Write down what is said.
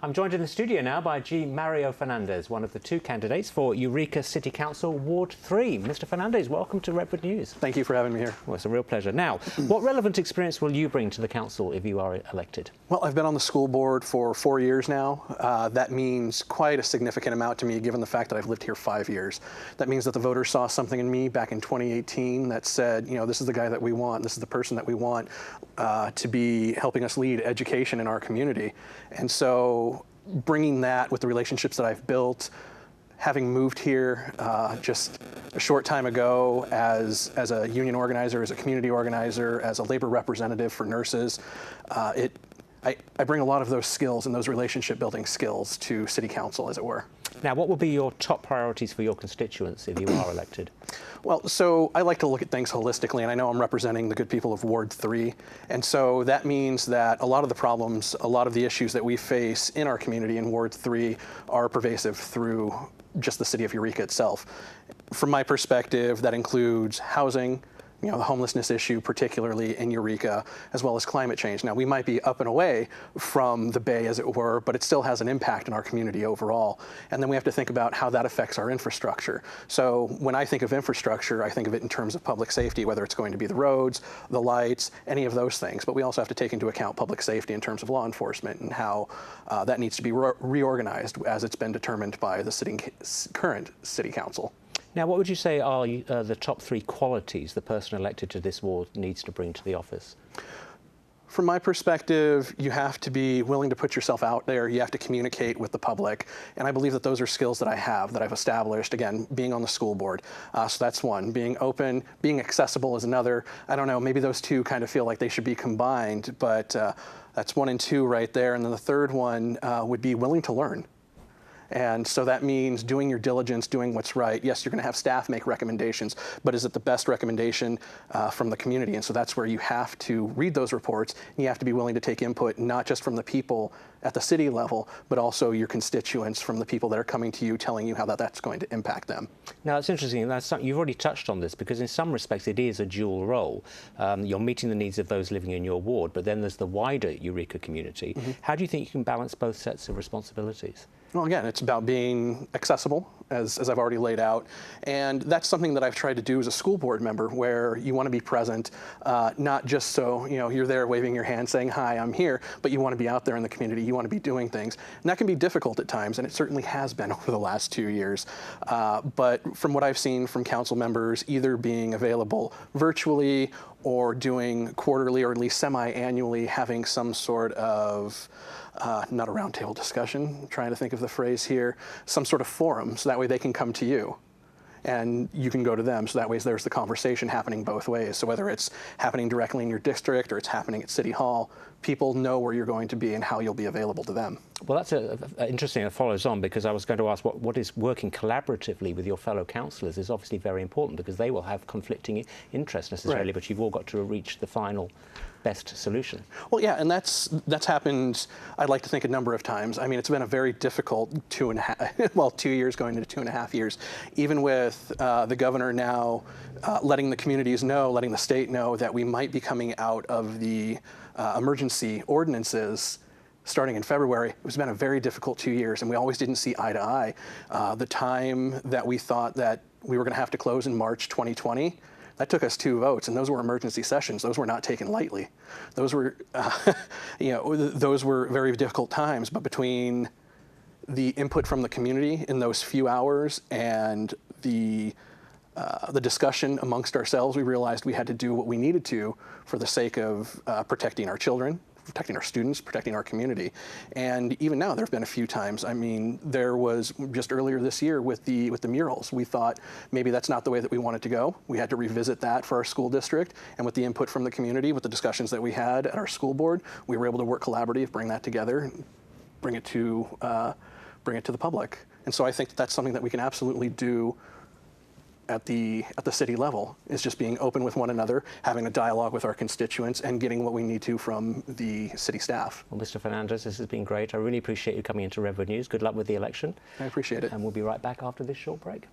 I'm joined in the studio now by Mario Fernandez, one of the two candidates for Eureka City Council Ward 3. Mr. Fernandez, welcome to Redwood News. Thank you for having me here. Well, it's a real pleasure. Now, what relevant experience will you bring to the council if you are elected? Well, I've been on the school board for 4 years now. That means quite a significant amount to me, given the fact that I've lived here 5 years. That means that the voters saw something in me back in 2018 that said, you know, this is the guy that we want, this is the person that we want to be helping us lead education in our community. And so bringing that with the relationships that I've built, having moved here just a short time ago as a union organizer, as a community organizer, as a labor representative for nurses, I bring a lot of those skills and those relationship building skills to City Council, as it were. Now, what will be your top priorities for your constituents if you are elected? Well, so I like to look at things holistically, and I know I'm representing the good people of Ward 3, and so that means that a lot of the problems, a lot of the issues that we face in our community in Ward 3 are pervasive through just the city of Eureka itself. From my perspective, that includes housing, you know, the homelessness issue, particularly in Eureka, as well as climate change. Now, we might be up and away from the Bay, as it were, but it still has an impact in our community overall. And then we have to think about how that affects our infrastructure. So when I think of infrastructure, I think of it in terms of public safety, whether it's going to be the roads, the lights, any of those things. But we also have to take into account public safety in terms of law enforcement and how that needs to be reorganized as it's been determined by the current City Council. Now, what would you say are the top 3 qualities the person elected to this ward needs to bring to the office? From my perspective, you have to be willing to put yourself out there. You have to communicate with the public. And I believe that those are skills that I have, that I've established, again, being on the school board. So that's one. Being open, being accessible is another. I don't know, maybe those two kind of feel like they should be combined, but that's 1 and 2 right there. And then the third one would be willing to learn. And so that means doing your diligence, doing what's right. Yes, you're going to have staff make recommendations, but is it the best recommendation from the community? And so that's where you have to read those reports, and you have to be willing to take input, not just from the people at the city level, but also your constituents, from the people that are coming to you, telling you how that's going to impact them. Now, it's interesting. You've already touched on this, because in some respects it is a dual role. You're meeting the needs of those living in your ward, but then there's the wider Eureka community. How do you think you can balance both sets of responsibilities? Well, again, it's about being accessible, as I've already laid out. And that's something that I've tried to do as a school board member, where you want to be present, not just so, you know, you're there waving your hand saying, hi, I'm here, but you want to be out there in the community. You want to be doing things. And that can be difficult at times, and it certainly has been over the last 2 years. But from what I've seen from council members, either being available virtually or doing quarterly or at least semi-annually, having some sort of not a roundtable discussion, I'm trying to think of the phrase here, some sort of forum, so that way they can come to you and you can go to them. So that way there's the conversation happening both ways. So whether it's happening directly in your district or it's happening at City Hall, people know where you're going to be and how you'll be available to them. Well, that's interesting. It follows on, because I was going to ask what is working collaboratively with your fellow councillors is obviously very important, because they will have conflicting interests necessarily, right. But you've all got to reach the final best solution. Well, yeah, and that's happened, I'd like to think, a number of times. I mean, it's been a very difficult 2 years going into 2.5 years, even with the governor now letting the communities know, letting the state know that we might be coming out of the emergency ordinances starting in February. It's been a very difficult 2 years, and we always didn't see eye to eye. The time that we thought that we were going to have to close in March 2020, that took us 2 votes, and those were emergency sessions. Those were not taken lightly. Those were, you know, those were very difficult times. But between the input from the community in those few hours and the discussion amongst ourselves, we realized we had to do what we needed to for the sake of protecting our children, protecting our students, protecting our community. And even now, there have been a few times. I mean, there was just earlier this year with the murals. We thought maybe that's not the way that we wanted to go. We had to revisit that for our school district, and with the input from the community, with the discussions that we had at our school board, we were able to work collaboratively, bring that together, bring it to the public. And so I think that's something that we can absolutely do at the city level, is just being open with one another, having a dialogue with our constituents, and getting what we need to from the city staff. Well, Mr. Fernandez, this has been great. I really appreciate you coming into Redwood News. Good luck with the election. I appreciate it. And we'll be right back after this short break.